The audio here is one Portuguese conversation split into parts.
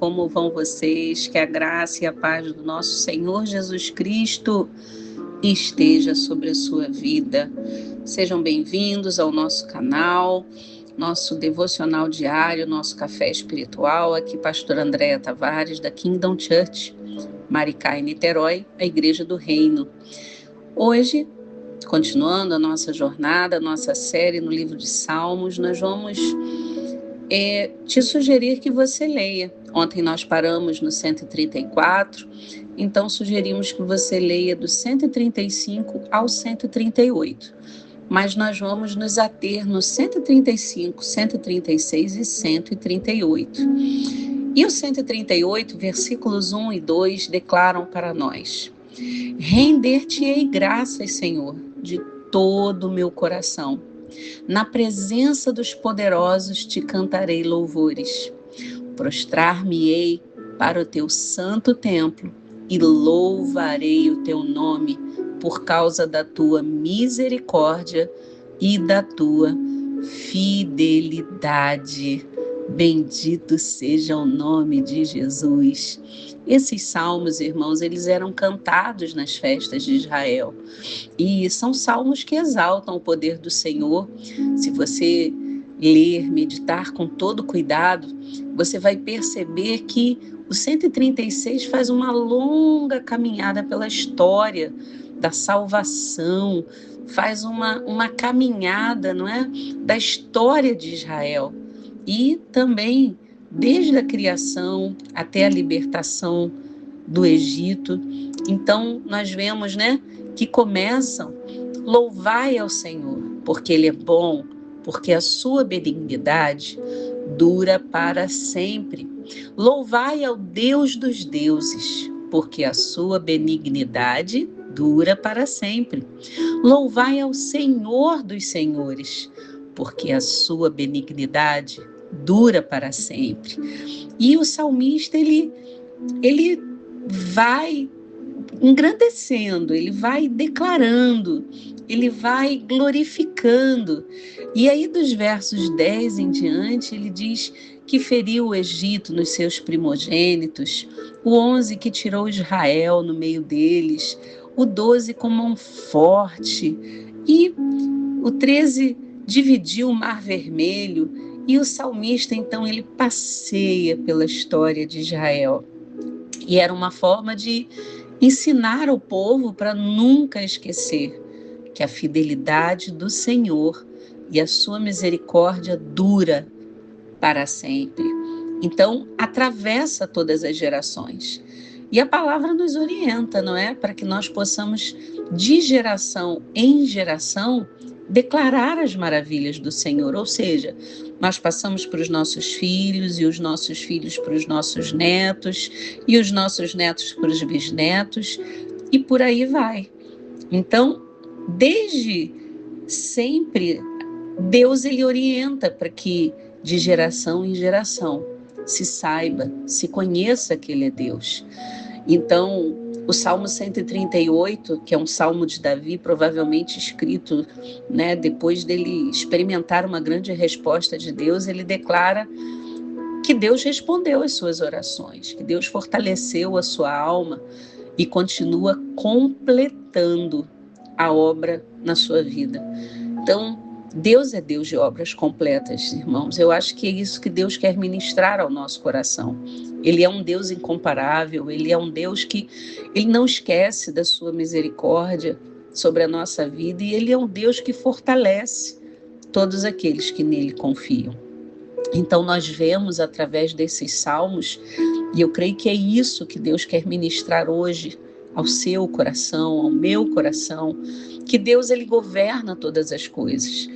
Como vão vocês? Que a graça e a paz do nosso Senhor Jesus Cristo esteja sobre a sua vida. Sejam bem-vindos ao nosso canal, nosso devocional diário, nosso café espiritual. Aqui, pastora Andréa Tavares, da Kingdom Church, Maricá e Niterói, a Igreja do Reino. Hoje, continuando a nossa jornada, a nossa série no livro de Salmos, nós vamos te sugerir que você leia. Ontem nós paramos no 134, então sugerimos que você leia do 135 ao 138. Mas nós vamos nos ater no 135, 136 e 138. E o 138, versículos 1 e 2, declaram para nós: Render-te-ei graças, Senhor, de todo o meu coração. Na presença dos poderosos te cantarei louvores. Prostrar-me-ei para o teu santo templo e louvarei o teu nome por causa da tua misericórdia e da tua fidelidade. Bendito seja o nome de Jesus. Esses salmos, irmãos, eles eram cantados nas festas de Israel. E são salmos que exaltam o poder do Senhor. Se você ler, meditar com todo cuidado, você vai perceber que o 136 faz uma longa caminhada pela história da salvação, faz uma caminhada, não é, da história de Israel. E também, desde a criação até a libertação do Egito. Então, nós vemos, né, que começam: louvai ao Senhor, porque Ele é bom, porque a sua benignidade dura para sempre. Louvai ao Deus dos deuses, porque a sua benignidade dura para sempre. Louvai ao Senhor dos senhores, porque a sua benignidade dura para sempre. E o salmista, ele vai engrandecendo, ele vai declarando, ele vai glorificando. E aí dos versos 10 em diante, ele diz que feriu o Egito nos seus primogênitos, o 11 que tirou Israel no meio deles, o 12 com mão forte, e o 13 dividiu o Mar Vermelho. E o salmista, então, ele passeia pela história de Israel. E era uma forma de ensinar ao povo para nunca esquecer que a fidelidade do Senhor e a sua misericórdia dura para sempre. Então, atravessa todas as gerações. E a palavra nos orienta, não é? Para que nós possamos, de geração em geração, declarar as maravilhas do Senhor. Ou seja, nós passamos para os nossos filhos, e os nossos filhos para os nossos netos, e os nossos netos para os bisnetos, e por aí vai. Então, desde sempre, Deus, ele orienta para que de geração em geração se saiba, se conheça que Ele é Deus. Então, o Salmo 138, que é um salmo de Davi, provavelmente escrito, né, depois dele experimentar uma grande resposta de Deus, ele declara que Deus respondeu às suas orações, que Deus fortaleceu a sua alma e continua completando a obra na sua vida. Então, Deus é Deus de obras completas, irmãos. Eu acho que é isso que Deus quer ministrar ao nosso coração. Ele é um Deus incomparável, Ele é um Deus que Ele não esquece da sua misericórdia sobre a nossa vida, e Ele é um Deus que fortalece todos aqueles que nele confiam. Então nós vemos através desses salmos, e eu creio que é isso que Deus quer ministrar hoje ao seu coração, ao meu coração, que Deus, ele governa todas as coisas.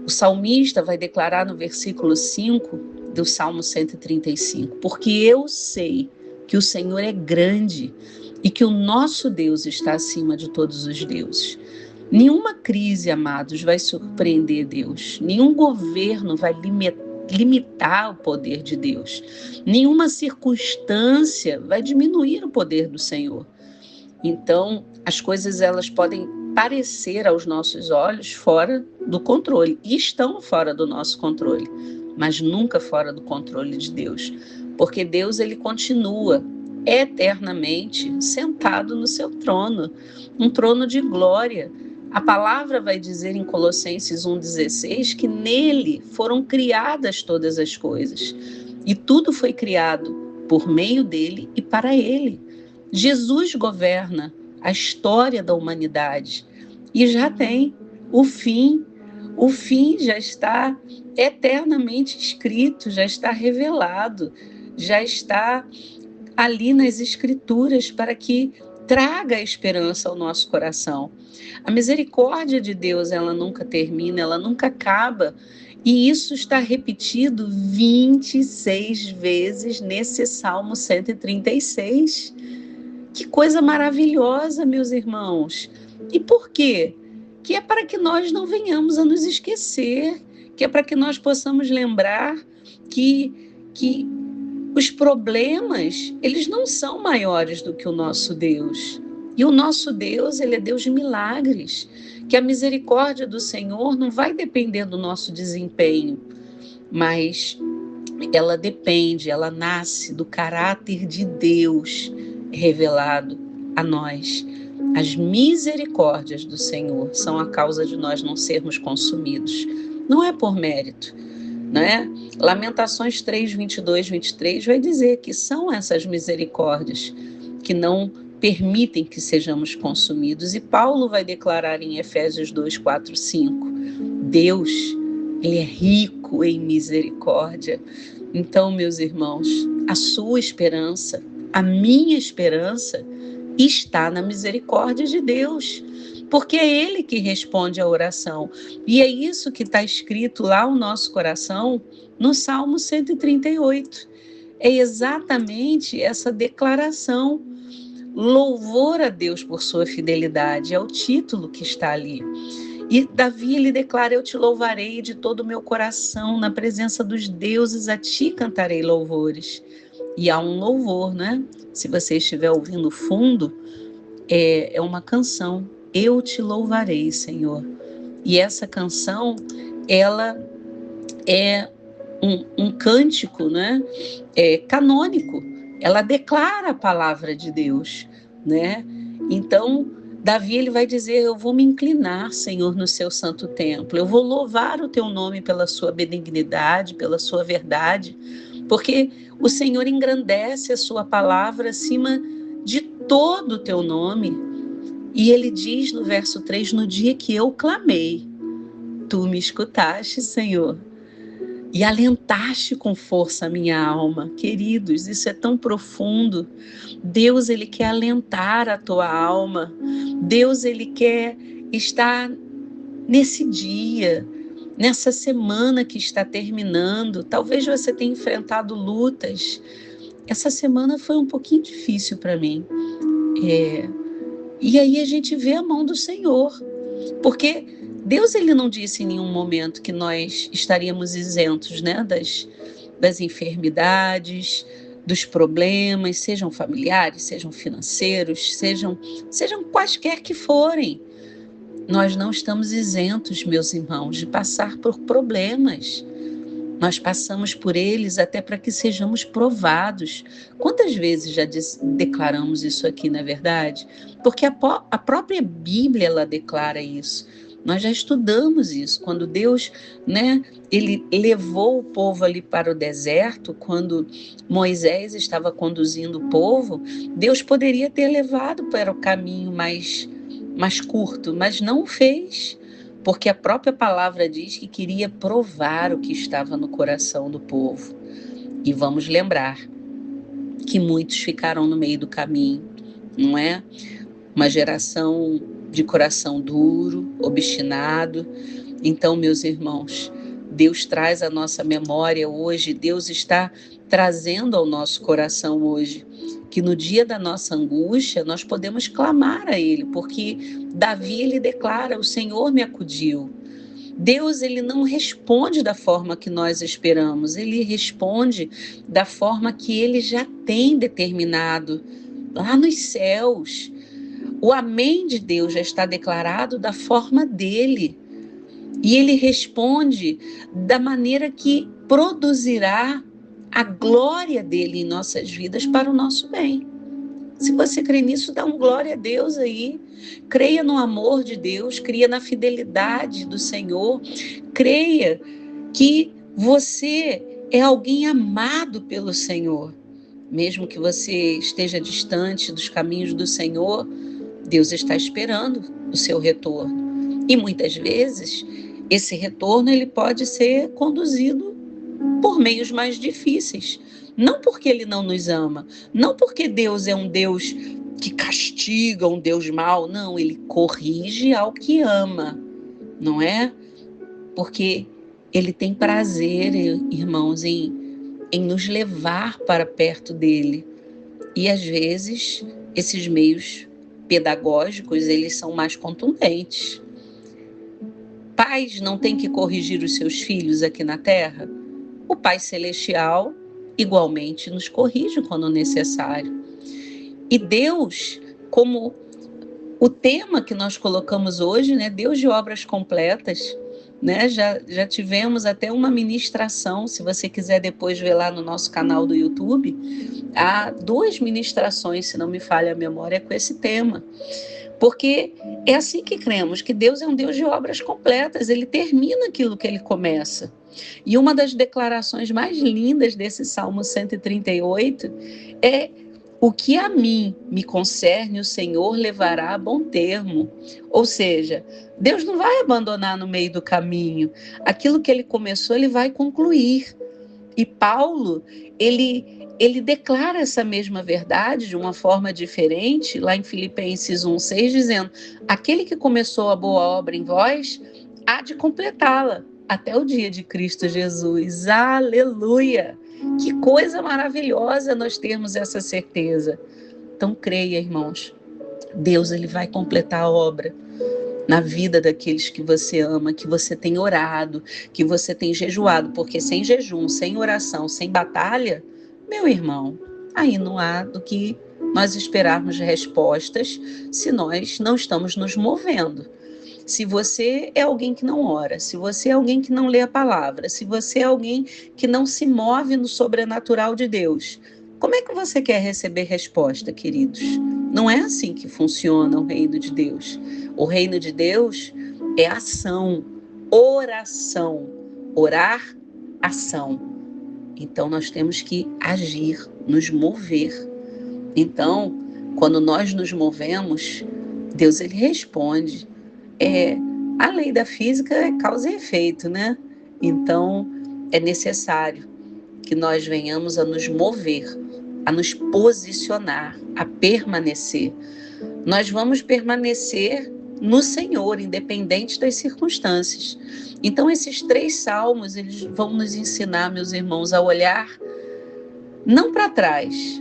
O salmista vai declarar no versículo 5 do Salmo 135, porque eu sei que o Senhor é grande e que o nosso Deus está acima de todos os deuses. Nenhuma crise, amados, vai surpreender Deus. Nenhum governo vai limitar o poder de Deus. Nenhuma circunstância vai diminuir o poder do Senhor. Então, as coisas, elas podem parecer aos nossos olhos fora do controle, e estão fora do nosso controle, mas nunca fora do controle de Deus, porque Deus ele continua eternamente sentado no seu trono, um trono de glória. A palavra vai dizer em Colossenses 1,16 que nele foram criadas todas as coisas, e tudo foi criado por meio dele e para ele. Jesus governa a história da humanidade e já tem o fim. O fim já está eternamente escrito, já está revelado, já está ali nas Escrituras para que traga esperança ao nosso coração. A misericórdia de Deus, ela nunca termina, ela nunca acaba. E isso está repetido 26 vezes nesse Salmo 136. Que coisa maravilhosa, meus irmãos. E por quê? Que é para que nós não venhamos a nos esquecer, que é para que nós possamos lembrar que os problemas, eles não são maiores do que o nosso Deus. E o nosso Deus, ele é Deus de milagres, que a misericórdia do Senhor não vai depender do nosso desempenho, mas ela depende, ela nasce do caráter de Deus revelado a nós. As misericórdias do Senhor são a causa de nós não sermos consumidos. Não é por mérito, né? Lamentações 3, 22, 23 vai dizer que são essas misericórdias que não permitem que sejamos consumidos. E Paulo vai declarar em Efésios 2, 4, 5, Deus, ele é rico em misericórdia. Então, meus irmãos, a sua esperança, a minha esperança está na misericórdia de Deus, porque é Ele que responde à oração. E é isso que está escrito lá no nosso coração, no Salmo 138. É exatamente essa declaração. Louvor a Deus por sua fidelidade, é o título que está ali. E Davi, ele declara, eu te louvarei de todo o meu coração, na presença dos deuses, a ti cantarei louvores. E há um louvor, né? Se você estiver ouvindo fundo, é uma canção. Eu te louvarei, Senhor. E essa canção, ela é um cântico, né? Canônico. Ela declara a palavra de Deus, né? Então, Davi, ele vai dizer, eu vou me inclinar, Senhor, no seu santo templo. Eu vou louvar o teu nome pela sua benignidade, pela sua verdade, porque o Senhor engrandece a sua palavra acima de todo o teu nome. E ele diz no verso 3, no dia que eu clamei, tu me escutaste, Senhor, e alentaste com força a minha alma. Queridos, isso é tão profundo. Deus, ele quer alentar a tua alma. Deus, ele quer estar nesse dia, nessa semana que está terminando. Talvez você tenha enfrentado lutas. Essa semana foi um pouquinho difícil para mim. E aí a gente vê a mão do Senhor, porque Deus, ele não disse em nenhum momento que nós estaríamos isentos, né, das enfermidades, dos problemas, sejam familiares, sejam financeiros, sejam quaisquer que forem. Nós não estamos isentos, meus irmãos, de passar por problemas. Nós passamos por eles até para que sejamos provados. Quantas vezes já declaramos isso aqui, não é verdade? Porque a própria Bíblia, ela declara isso. Nós já estudamos isso. Quando Deus, né, ele levou o povo ali para o deserto, quando Moisés estava conduzindo o povo, Deus poderia ter levado para o caminho mais curto, mas não o fez. Porque a própria palavra diz que queria provar o que estava no coração do povo. E vamos lembrar que muitos ficaram no meio do caminho, não é? Uma geração de coração duro, obstinado. Então, meus irmãos, Deus traz à nossa memória hoje, Deus está trazendo ao nosso coração hoje, que no dia da nossa angústia nós podemos clamar a Ele, porque Davi, ele declara, o Senhor me acudiu. Deus, ele não responde da forma que nós esperamos, ele responde da forma que ele já tem determinado lá nos céus. O amém de Deus já está declarado da forma dele. E ele responde da maneira que produzirá a glória dele em nossas vidas para o nosso bem. Se você crê nisso, dá um glória a Deus aí. Creia no amor de Deus, creia na fidelidade do Senhor, creia que você é alguém amado pelo Senhor. Mesmo que você esteja distante dos caminhos do Senhor, Deus está esperando o seu retorno. E muitas vezes, esse retorno ele pode ser conduzido por meios mais difíceis. Não porque ele não nos ama, não porque Deus é um Deus que castiga, um Deus mau. Não, ele corrige ao que ama, não é? Porque ele tem prazer, irmãos, em nos levar para perto dele. E às vezes, esses meios pedagógicos, eles são mais contundentes. Pais não têm que corrigir os seus filhos aqui na Terra? O Pai Celestial igualmente nos corrige quando necessário. E Deus, como o tema que nós colocamos hoje, né, Deus de obras completas, né, já tivemos até uma ministração, se você quiser depois ver lá no nosso canal do YouTube, há 2 ministrações, se não me falha a memória, com esse tema. Porque é assim que cremos, que Deus é um Deus de obras completas, ele termina aquilo que ele começa. E uma das declarações mais lindas desse Salmo 138 é: o que a mim me concerne, o Senhor levará a bom termo. Ou seja, Deus não vai abandonar no meio do caminho. Aquilo que ele começou, ele vai concluir. E Paulo, ele declara essa mesma verdade de uma forma diferente, lá em Filipenses 1:6, dizendo: aquele que começou a boa obra em vós, há de completá-la até o dia de Cristo Jesus. Aleluia! Que coisa maravilhosa nós termos essa certeza. Então creia, irmãos, Deus ele vai completar a obra na vida daqueles que você ama, que você tem orado, que você tem jejuado, porque sem jejum, sem oração, sem batalha, meu irmão, aí não há do que nós esperarmos respostas se nós não estamos nos movendo. Se você é alguém que não ora, se você é alguém que não lê a palavra, se você é alguém que não se move no sobrenatural de Deus, como é que você quer receber resposta, queridos? Não é assim que funciona o reino de Deus. O reino de Deus é ação, oração. Orar, ação. Então nós temos que agir, nos mover. Então, quando nós nos movemos, Deus ele responde. A lei da física é causa e efeito, né? Então, é necessário que nós venhamos a nos mover, a nos posicionar, a permanecer. Nós vamos permanecer no Senhor, independente das circunstâncias. Então, esses 3 salmos, eles vão nos ensinar, meus irmãos, a olhar não para trás.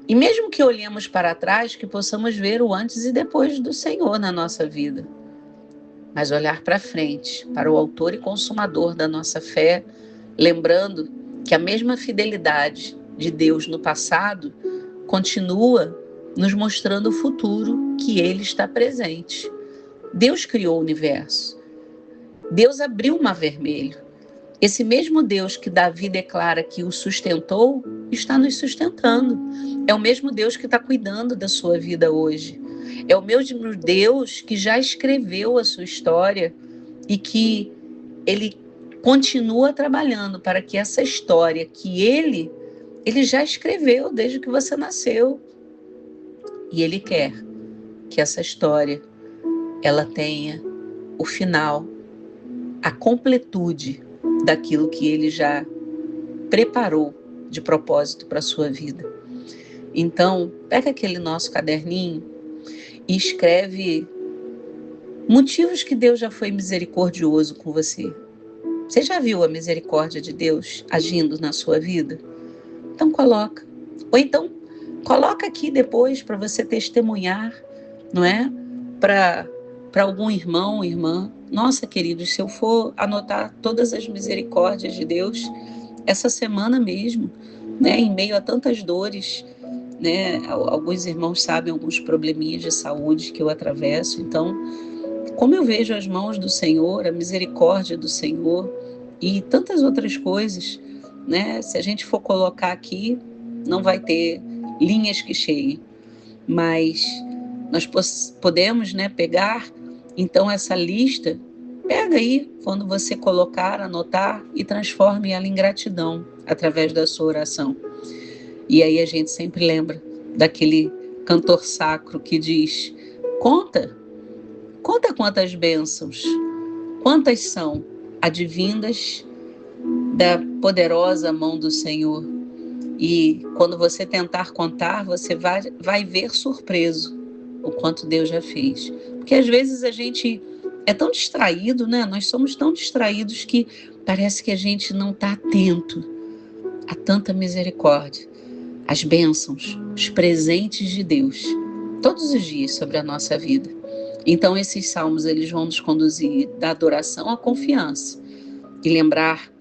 E mesmo que olhemos para trás, que possamos ver o antes e depois do Senhor na nossa vida. Mas olhar para frente, para o autor e consumador da nossa fé, lembrando que a mesma fidelidade de Deus no passado continua nos mostrando o futuro que ele está presente. Deus criou o universo. Deus abriu o Mar Vermelho. Esse mesmo Deus que Davi declara que o sustentou, está nos sustentando. É o mesmo Deus que está cuidando da sua vida hoje. É o mesmo Deus que já escreveu a sua história e que ele continua trabalhando para que essa história que ele já escreveu desde que você nasceu. E ele quer que essa história ela tenha o final, a completude daquilo que ele já preparou de propósito para a sua vida. Então, pega aquele nosso caderninho e escreve motivos que Deus já foi misericordioso com você. Você já viu a misericórdia de Deus agindo na sua vida? Então coloca. Ou então, coloca aqui depois para você testemunhar, não é? Para algum irmão, irmã. Nossa, queridos, se eu for anotar todas as misericórdias de Deus, essa semana mesmo, né, em meio a tantas dores, né, alguns irmãos sabem alguns probleminhas de saúde que eu atravesso, então, como eu vejo as mãos do Senhor, a misericórdia do Senhor e tantas outras coisas, né? Se a gente for colocar aqui, não vai ter linhas que cheguem, mas nós podemos, né, pegar então essa lista, pega aí quando você colocar, anotar e transforme ela em gratidão através da sua oração. E aí a gente sempre lembra daquele cantor sacro que diz: conta quantas bênçãos, quantas são advindas da poderosa mão do Senhor. E quando você tentar contar, você vai ver surpreso o quanto Deus já fez. Porque às vezes a gente é tão distraído, né? Nós somos tão distraídos que parece que a gente não está atento a tanta misericórdia, as bênçãos, os presentes de Deus, todos os dias sobre a nossa vida. Então esses salmos, eles vão nos conduzir da adoração à confiança e lembrar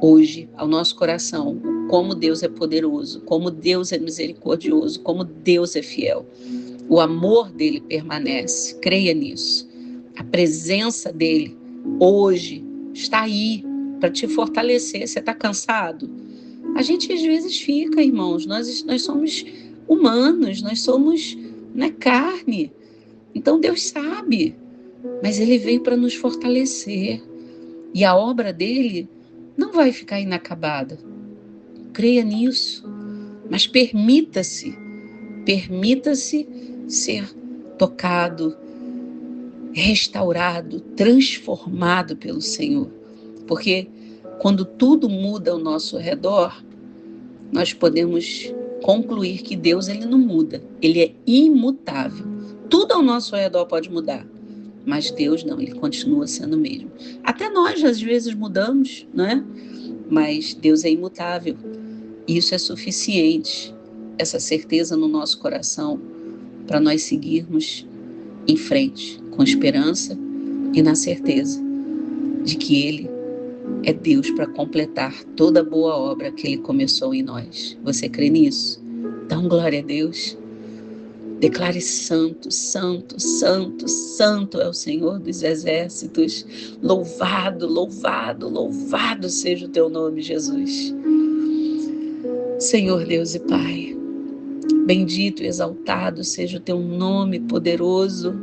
hoje ao nosso coração como Deus é poderoso, como Deus é misericordioso, como Deus é fiel. O amor dele permanece, creia nisso. A presença dele hoje está aí para te fortalecer. Você está cansado? A gente às vezes fica, irmãos, nós somos humanos, nós somos carne. Então Deus sabe, mas ele veio para nos fortalecer. E a obra dele não vai ficar inacabada. Creia nisso, mas permita-se ser tocado, restaurado, transformado pelo Senhor. Porque quando tudo muda ao nosso redor, nós podemos concluir que Deus, ele não muda, ele é imutável. Tudo ao nosso redor pode mudar, mas Deus não, ele continua sendo o mesmo. Até nós às vezes mudamos, não é? Mas Deus é imutável. Isso é suficiente, essa certeza no nosso coração, para nós seguirmos em frente, com esperança e na certeza de que Ele é Deus para completar toda a boa obra que Ele começou em nós. Você crê nisso? Então, glória a Deus. Declare santo, santo, santo, santo é o Senhor dos exércitos. Louvado, louvado, louvado seja o teu nome, Jesus. Senhor Deus e Pai, bendito e exaltado seja o teu nome poderoso.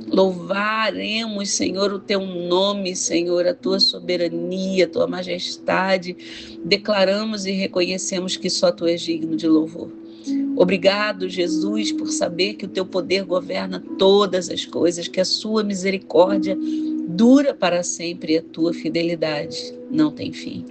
Louvaremos, Senhor, o teu nome, Senhor, a tua soberania, a tua majestade. Declaramos e reconhecemos que só tu és digno de louvor. Obrigado, Jesus, por saber que o teu poder governa todas as coisas, que a sua misericórdia dura para sempre e a tua fidelidade não tem fim.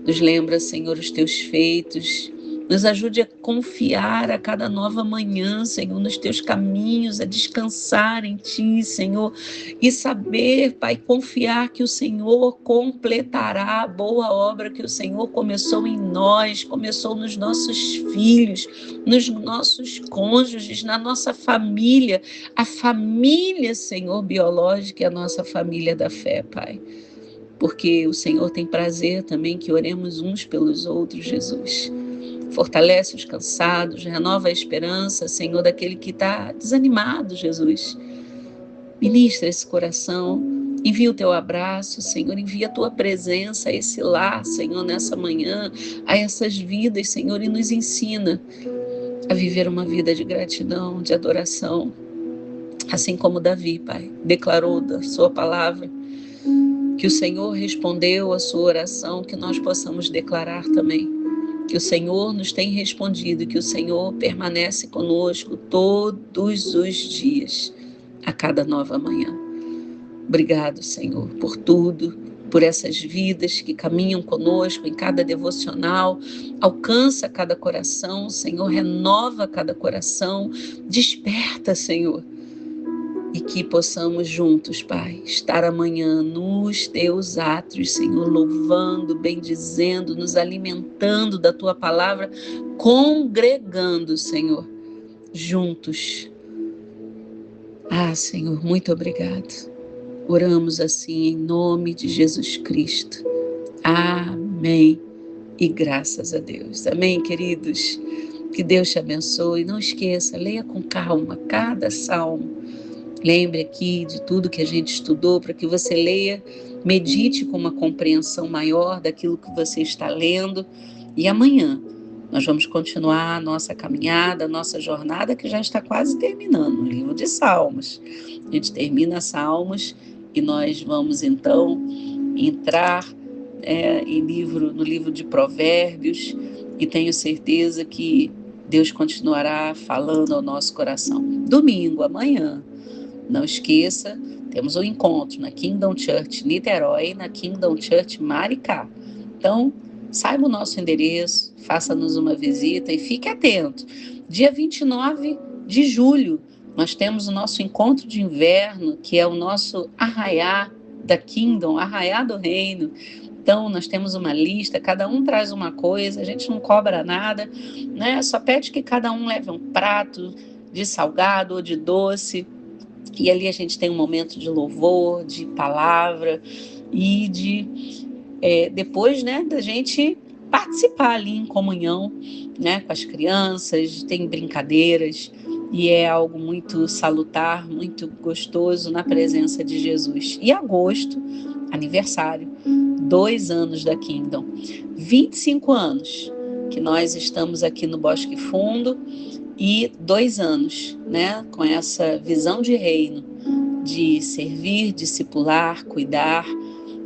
Nos lembra, Senhor, os teus feitos. Nos ajude a confiar a cada nova manhã, Senhor, nos teus caminhos, a descansar em Ti, Senhor, e saber, Pai, confiar que o Senhor completará a boa obra que o Senhor começou em nós, começou nos nossos filhos, nos nossos cônjuges, na nossa família, a família, Senhor, biológica e a nossa família da fé, Pai. Porque o Senhor tem prazer também que oremos uns pelos outros, Jesus. Fortalece os cansados, renova a esperança, Senhor, daquele que está desanimado, Jesus. Ministra esse coração, envia o teu abraço, Senhor, envia a tua presença a esse lar, Senhor, nessa manhã, a essas vidas, Senhor, e nos ensina a viver uma vida de gratidão, de adoração, assim como Davi, Pai, declarou da sua palavra, que o Senhor respondeu a sua oração, que nós possamos declarar também, que o Senhor nos tem respondido, que o Senhor permanece conosco todos os dias, a cada nova manhã. Obrigado, Senhor, por tudo, por essas vidas que caminham conosco em cada devocional. Alcança cada coração, Senhor, renova cada coração, desperta, Senhor, e que possamos juntos, Pai, estar amanhã nos teus átrios, Senhor, louvando, bendizendo, nos alimentando da tua palavra, congregando, Senhor, juntos. Ah, Senhor, muito obrigado. Oramos assim em nome de Jesus Cristo. Amém. E graças a Deus. Amém, queridos? Que Deus te abençoe. Não esqueça, leia com calma cada salmo. Lembre aqui de tudo que a gente estudou, para que você leia medite com uma compreensão maior daquilo que você está lendo. E amanhã nós vamos continuar a nossa caminhada, a nossa jornada, que já está quase terminando, no livro de Salmos. A gente termina Salmos e nós vamos então entrar no livro de Provérbios, e tenho certeza que Deus continuará falando ao nosso coração. Domingo, amanhã, não esqueça, temos um encontro na Kingdom Church Niterói e na Kingdom Church Maricá. Então, saiba o nosso endereço, faça-nos uma visita e fique atento. Dia 29 de julho, nós temos o nosso encontro de inverno, que é o nosso arraiá da Kingdom, arraiá do reino. Então, nós temos uma lista, cada um traz uma coisa, a gente não cobra nada, né? Só pede que cada um leve um prato de salgado ou de doce, e ali a gente tem um momento de louvor, de palavra, e depois, né, da gente participar ali em comunhão, né, com as crianças, tem brincadeiras, e é algo muito salutar, muito gostoso na presença de Jesus. E agosto, aniversário, 2 anos da Kingdom, 25 anos que nós estamos aqui no Bosque Fundo, e 2 anos, né, com essa visão de reino, de servir, discipular, cuidar,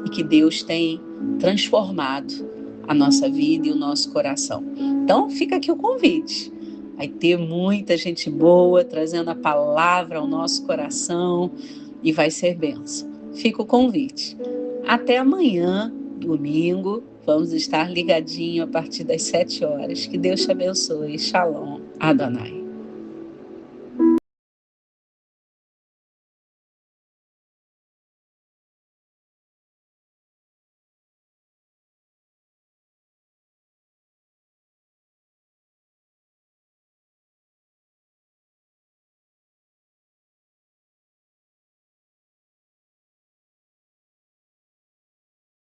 e que Deus tem transformado a nossa vida e o nosso coração. Então fica aqui o convite. Vai ter muita gente boa trazendo a palavra ao nosso coração e vai ser bênção. Fica o convite. Até amanhã, domingo, vamos estar ligadinho a partir das 7 horas. Que Deus te abençoe. Shalom, Adonai.